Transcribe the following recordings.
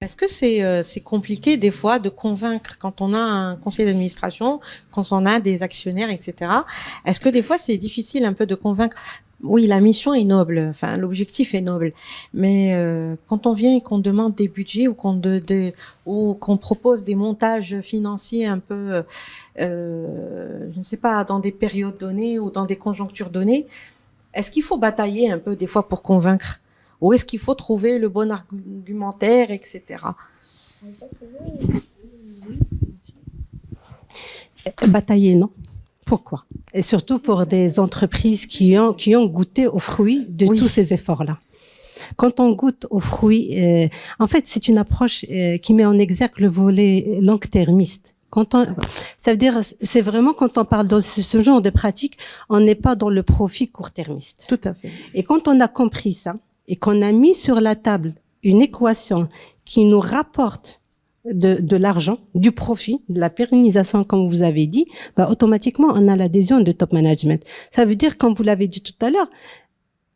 Est-ce que c'est compliqué des fois de convaincre quand on a un conseil d'administration, quand on a des actionnaires, etc. Est-ce que des fois c'est difficile un peu de convaincre? Oui, la mission est noble, enfin l'objectif est noble, mais quand on vient et qu'on demande des budgets ou qu'on propose des montages financiers un peu, je ne sais pas, dans des périodes données ou dans des conjonctures données, est-ce qu'il faut batailler un peu des fois pour convaincre? Ou est-ce qu'il faut trouver le bon argumentaire, etc. Batailler, non. Pourquoi? Et surtout pour des entreprises qui ont goûté aux fruits de tous ces efforts-là. Quand on goûte aux fruits, en fait, c'est une approche qui met en exergue le volet long-termiste. Ça veut dire, c'est vraiment quand on parle de ce genre de pratique, on n'est pas dans le profit court-termiste. Tout à fait. Et quand on a compris ça, et qu'on a mis sur la table une équation qui nous rapporte de l'argent, du profit, de la pérennisation, comme vous avez dit, automatiquement, on a l'adhésion de top management. Ça veut dire, comme vous l'avez dit tout à l'heure,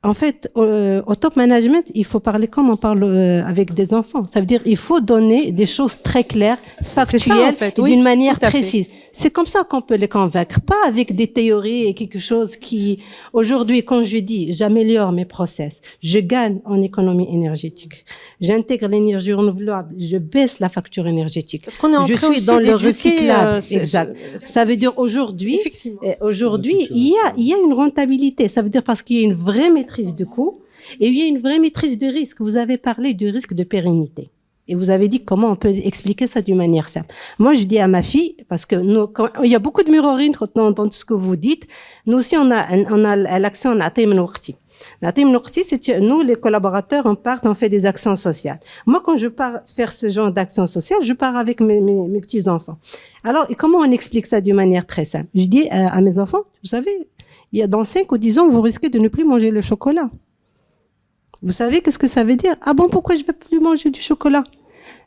en fait, au top management, il faut parler comme on parle avec des enfants. Ça veut dire, il faut donner des choses très claires, factuelles, ça, en fait, d'une manière précise. C'est comme ça qu'on peut les convaincre, pas avec des théories et quelque chose qui, aujourd'hui, quand je dis, j'améliore mes process, je gagne en économie énergétique, j'intègre l'énergie renouvelable, je baisse la facture énergétique. Parce qu'on est en je train suis dans le recyclable. Exact. Ça veut dire aujourd'hui, il y a une rentabilité. Ça veut dire parce qu'il y a une vraie maîtrise de coût et il y a une vraie maîtrise de risque. Vous avez parlé du risque de pérennité. Et vous avez dit comment on peut expliquer ça d'une manière simple. Moi, je dis à ma fille, parce que il y a beaucoup de mirroring dans tout ce que vous dites. Nous aussi, on a l'action Natim Nourti. Natim Nourti, c'est nous, les collaborateurs, on fait des actions sociales. Moi, quand je pars faire ce genre d'action sociale, je pars avec mes petits-enfants. Alors, comment on explique ça d'une manière très simple? Je dis à mes enfants, vous savez, dans 5 ou 10 ans, vous risquez de ne plus manger le chocolat. Vous savez qu'est-ce que ça veut dire? Ah bon, pourquoi je ne vais plus manger du chocolat?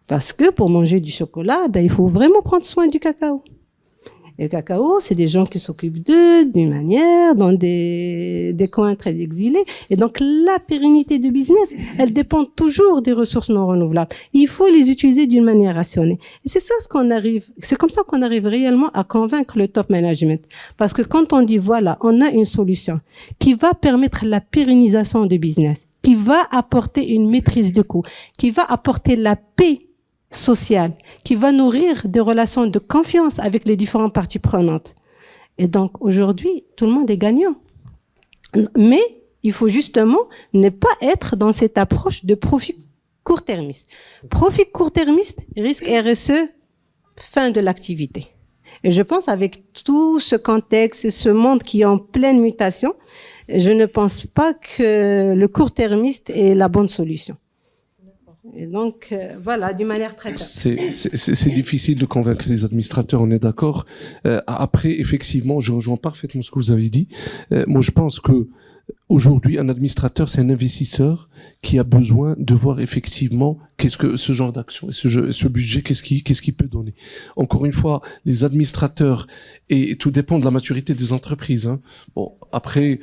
Parce que pour manger du chocolat, il faut vraiment prendre soin du cacao. Et le cacao, c'est des gens qui s'occupent d'eux d'une manière, dans des coins très exilés. Et donc, la pérennité du business, elle dépend toujours des ressources non renouvelables. Il faut les utiliser d'une manière rationnée. Et c'est comme ça qu'on arrive réellement à convaincre le top management. Parce que quand on dit, voilà, on a une solution qui va permettre la pérennisation du business, qui va apporter une maîtrise de coût, qui va apporter la paix sociale, qui va nourrir des relations de confiance avec les différentes parties prenantes. Et donc, aujourd'hui, tout le monde est gagnant. Mais il faut justement ne pas être dans cette approche de profit court-termiste. Profit court-termiste, risque RSE, fin de l'activité. Et je pense avec tout ce contexte et ce monde qui est en pleine mutation, je ne pense pas que le court-termiste est la bonne solution. Et donc, voilà, d'une manière très simple. C'est difficile de convaincre les administrateurs, on est d'accord. Après, effectivement, je rejoins parfaitement ce que vous avez dit. Moi, je pense que aujourd'hui, un administrateur, c'est un investisseur qui a besoin de voir effectivement qu'est-ce que ce genre d'action et ce budget, qu'est-ce qu'il peut donner. Encore une fois, les administrateurs, et tout dépend de la maturité des entreprises, hein. Bon, après,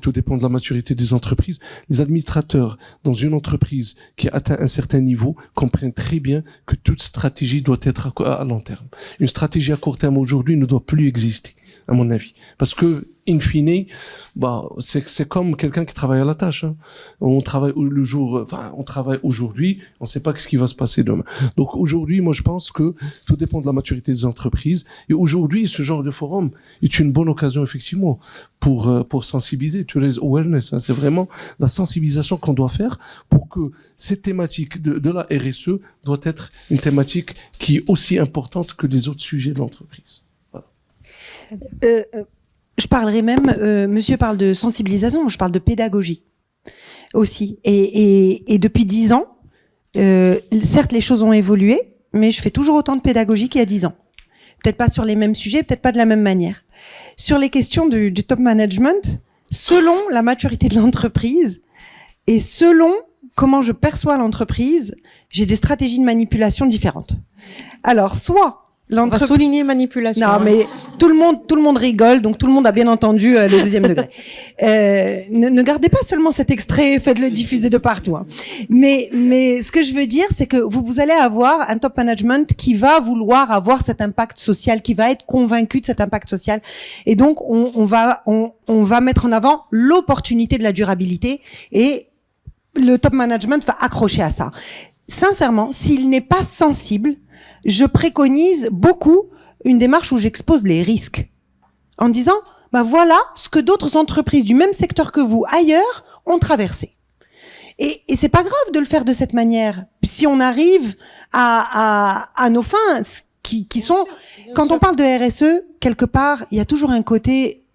tout dépend de la maturité des entreprises. Les administrateurs dans une entreprise qui a atteint un certain niveau comprennent très bien que toute stratégie doit être à long terme. Une stratégie à court terme aujourd'hui ne doit plus exister, à mon avis. Parce que, in fine, c'est comme quelqu'un qui travaille à la tâche, hein. On travaille on travaille aujourd'hui, on ne sait pas ce qui va se passer demain. Donc aujourd'hui, moi je pense que tout dépend de la maturité des entreprises. Et aujourd'hui, ce genre de forum est une bonne occasion effectivement pour sensibiliser, to raise awareness, hein. C'est vraiment la sensibilisation qu'on doit faire pour que cette thématique de la RSE doit être une thématique qui est aussi importante que les autres sujets de l'entreprise. Voilà. Je parlerai même, monsieur parle de sensibilisation, moi je parle de pédagogie aussi. Et depuis 10 ans, certes les choses ont évolué, mais je fais toujours autant de pédagogie qu'il y a 10 ans. Peut-être pas sur les mêmes sujets, peut-être pas de la même manière. Sur les questions du top management, selon la maturité de l'entreprise et selon comment je perçois l'entreprise, j'ai des stratégies de manipulation différentes. Alors, soit On va souligner manipulation. Non, mais tout le monde rigole, donc tout le monde a bien entendu le deuxième degré. Ne gardez pas seulement cet extrait, faites-le diffuser de partout. Hein. Mais ce que je veux dire, c'est que vous allez avoir un top management qui va vouloir avoir cet impact social, qui va être convaincu de cet impact social, et donc on va mettre en avant l'opportunité de la durabilité, et le top management va accrocher à ça. Sincèrement, s'il n'est pas sensible, je préconise beaucoup une démarche où j'expose les risques. En disant, voilà ce que d'autres entreprises du même secteur que vous, ailleurs, ont traversé. Et c'est pas grave de le faire de cette manière. Si on arrive à nos fins, qui sont, quand on parle de RSE, quelque part, il y a toujours un côté,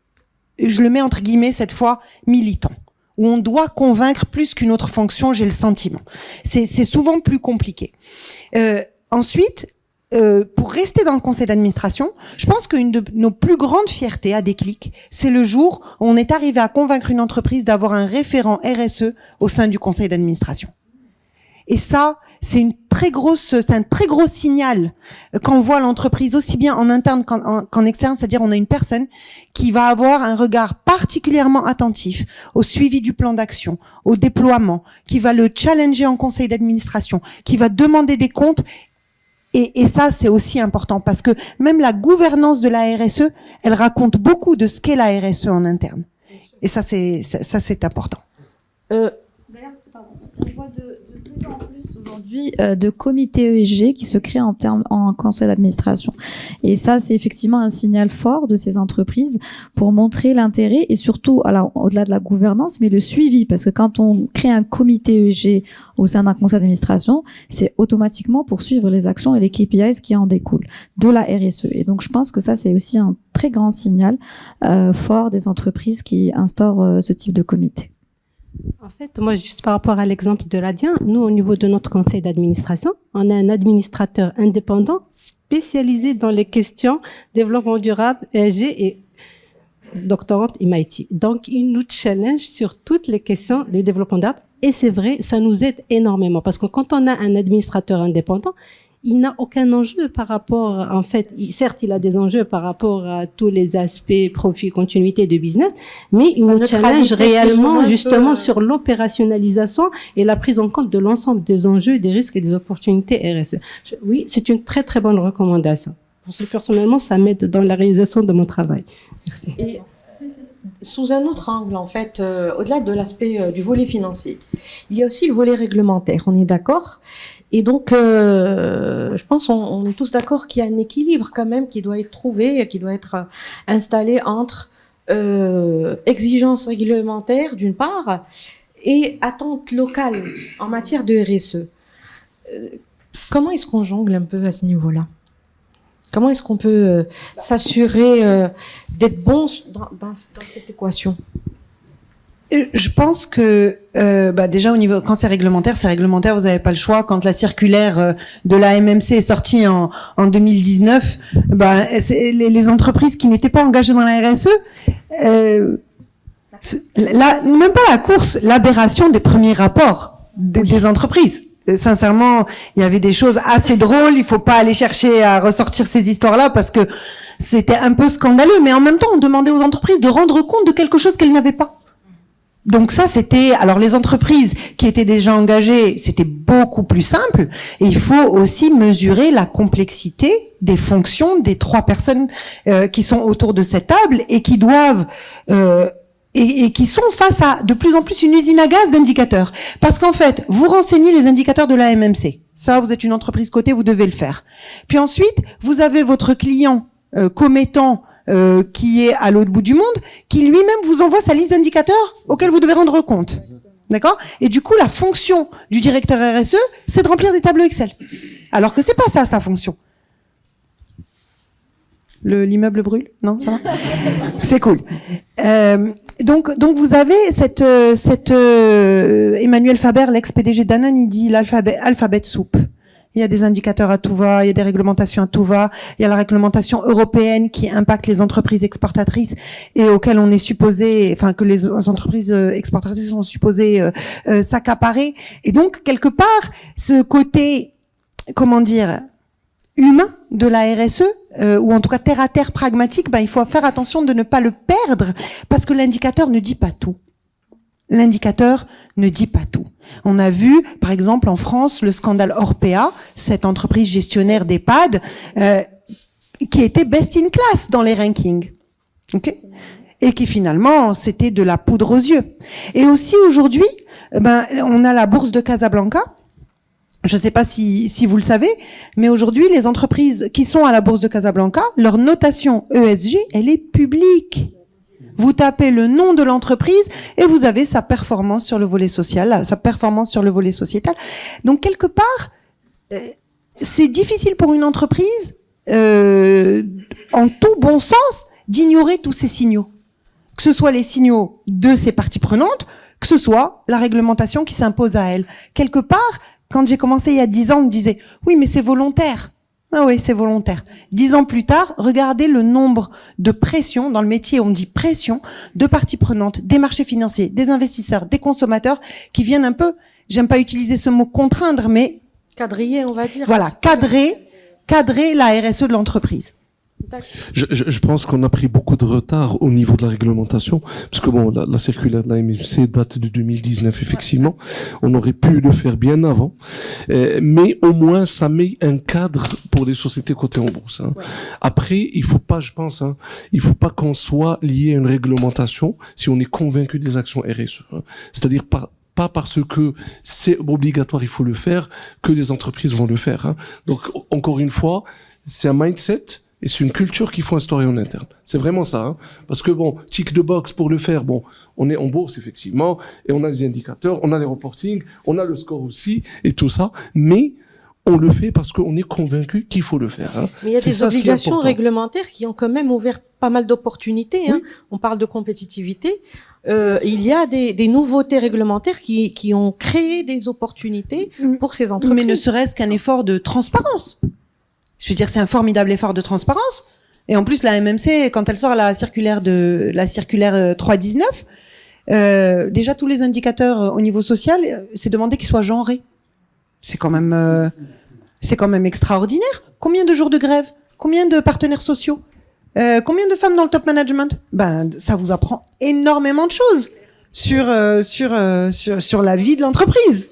je le mets entre guillemets cette fois, militant, où on doit convaincre plus qu'une autre fonction, j'ai le sentiment. C'est souvent plus compliqué. Ensuite, pour rester dans le conseil d'administration, je pense qu'une de nos plus grandes fiertés à Déclic, c'est le jour où on est arrivé à convaincre une entreprise d'avoir un référent RSE au sein du conseil d'administration. Et ça, c'est un très gros signal qu'on voit l'entreprise aussi bien en interne qu'en externe, c'est-à-dire on a une personne qui va avoir un regard particulièrement attentif au suivi du plan d'action, au déploiement, qui va le challenger en conseil d'administration, qui va demander des comptes. Et ça, c'est aussi important parce que même la gouvernance de la RSE, elle raconte beaucoup de ce qu'est la RSE en interne. Et ça, c'est important. D'ailleurs, on voit de plus en plus aujourd'hui de comités ESG qui se créent en conseil d'administration. Et ça, c'est effectivement un signal fort de ces entreprises pour montrer l'intérêt et surtout, alors au-delà de la gouvernance, mais le suivi. Parce que quand on crée un comité ESG au sein d'un conseil d'administration, c'est automatiquement pour suivre les actions et les KPIs qui en découlent de la RSE. Et donc, je pense que ça, c'est aussi un très grand signal fort des entreprises qui instaurent ce type de comité. En fait, moi, juste par rapport à l'exemple de l'ADIEN, nous, au niveau de notre conseil d'administration, on a un administrateur indépendant spécialisé dans les questions développement durable, ESG et doctorante MIT. Donc, il nous challenge sur toutes les questions du développement durable. Et c'est vrai, ça nous aide énormément parce que quand on a un administrateur indépendant, il n'a aucun enjeu par rapport, en fait, certes, il a des enjeux par rapport à tous les aspects profit, continuité de business, mais il nous challenge réellement, justement, sur l'opérationnalisation et la prise en compte de l'ensemble des enjeux, des risques et des opportunités RSE. Oui, c'est une très, très bonne recommandation. Parce que personnellement, ça m'aide dans la réalisation de mon travail. Merci. Et sous un autre angle, en fait, au-delà de l'aspect du volet financier, il y a aussi le volet réglementaire, on est d'accord? Et donc, je pense on est tous d'accord qu'il y a un équilibre quand même qui doit être trouvé, qui doit être installé entre exigences réglementaires d'une part et attentes locales en matière de RSE. Comment est-ce qu'on jongle un peu à ce niveau-là? Comment est-ce qu'on peut s'assurer d'être bon dans cette équation? Je pense que déjà au niveau, quand c'est réglementaire, vous n'avez pas le choix. Quand la circulaire de la MMC est sortie en 2019, les entreprises qui n'étaient pas engagées dans la RSE, même pas la course, l'aberration des premiers rapports des entreprises. Sincèrement, il y avait des choses assez drôles. Il faut pas aller chercher à ressortir ces histoires-là parce que c'était un peu scandaleux. Mais en même temps, on demandait aux entreprises de rendre compte de quelque chose qu'elles n'avaient pas. Donc ça, c'était... Alors, les entreprises qui étaient déjà engagées, c'était beaucoup plus simple. Et il faut aussi mesurer la complexité des fonctions des 3 personnes qui sont autour de cette table et qui doivent... Et qui sont face à de plus en plus une usine à gaz d'indicateurs. Parce qu'en fait, vous renseignez les indicateurs de la MMC. Ça, vous êtes une entreprise cotée, vous devez le faire. Puis ensuite, vous avez votre client commettant qui est à l'autre bout du monde, qui lui-même vous envoie sa liste d'indicateurs auxquels vous devez rendre compte. D'accord? Et du coup, la fonction du directeur RSE, c'est de remplir des tableaux Excel. Alors que c'est pas ça, sa fonction. L'immeuble brûle? Non, ça va? C'est cool. Donc vous avez cette Emmanuel Faber, l'ex-PDG d'Danone, il dit l'alphabet soupe. Il y a des indicateurs à tout va, il y a des réglementations à tout va, il y a la réglementation européenne qui impacte les entreprises exportatrices et auxquelles on est supposé, enfin que les entreprises exportatrices sont supposées s'accaparer. Et donc quelque part, ce côté, comment dire, humain de la RSE, ou en tout cas terre à terre pragmatique, il faut faire attention de ne pas le perdre, parce que l'indicateur ne dit pas tout. L'indicateur ne dit pas tout. On a vu, par exemple, en France, le scandale Orpea, cette entreprise gestionnaire d'EHPAD, qui était best in class dans les rankings. Okay, et qui finalement, c'était de la poudre aux yeux. Et aussi aujourd'hui, on a la bourse de Casablanca. Je ne sais pas si vous le savez, mais aujourd'hui, les entreprises qui sont à la bourse de Casablanca, leur notation ESG, elle est publique. Vous tapez le nom de l'entreprise et vous avez sa performance sur le volet social, sa performance sur le volet sociétal. Donc quelque part, c'est difficile pour une entreprise, en tout bon sens, d'ignorer tous ces signaux. Que ce soit les signaux de ses parties prenantes, que ce soit la réglementation qui s'impose à elle. Quelque part, quand j'ai commencé il y a 10 ans, on me disait « Oui, mais c'est volontaire ». Ah oui, c'est volontaire. 10 ans plus tard, regardez le nombre de pressions, dans le métier on dit pression, de parties prenantes, des marchés financiers, des investisseurs, des consommateurs, qui viennent un peu, j'aime pas utiliser ce mot contraindre, mais... Quadriller, on va dire. Voilà, cadrer la RSE de l'entreprise. Je pense qu'on a pris beaucoup de retard au niveau de la réglementation, parce que bon, la circulaire de la MMC date de 2019, effectivement. On aurait pu le faire bien avant, mais au moins ça met un cadre pour les sociétés cotées en bourse. Hein. Ouais. Après, il faut pas, je pense, il faut pas qu'on soit lié à une réglementation si on est convaincu des actions RSE. Hein. C'est-à-dire pas parce que c'est obligatoire, il faut le faire, que les entreprises vont le faire. Hein. Donc, encore une fois, c'est un mindset. Et c'est une culture qu'il faut instaurer en interne. C'est vraiment ça. Hein. Parce que bon, tic de box pour le faire, bon, on est en bourse effectivement, et on a des indicateurs, on a les reportings, on a le score aussi, et tout ça, mais on le fait parce qu'on est convaincu qu'il faut le faire. Hein. Mais il y a des obligations réglementaires qui ont quand même ouvert pas mal d'opportunités. Oui. Hein. On parle de compétitivité. Il y a des nouveautés réglementaires qui ont créé des opportunités pour ces entreprises. Mais ne serait-ce qu'un effort de transparence. Je veux dire, c'est un formidable effort de transparence. Et en plus, la MMC, quand elle sort la circulaire 319, déjà tous les indicateurs au niveau social, c'est demandé qu'ils soient genrés. C'est quand même extraordinaire. Combien de jours de grève? Combien de partenaires sociaux? Combien de femmes dans le top management? Ça vous apprend énormément de choses sur la vie de l'entreprise.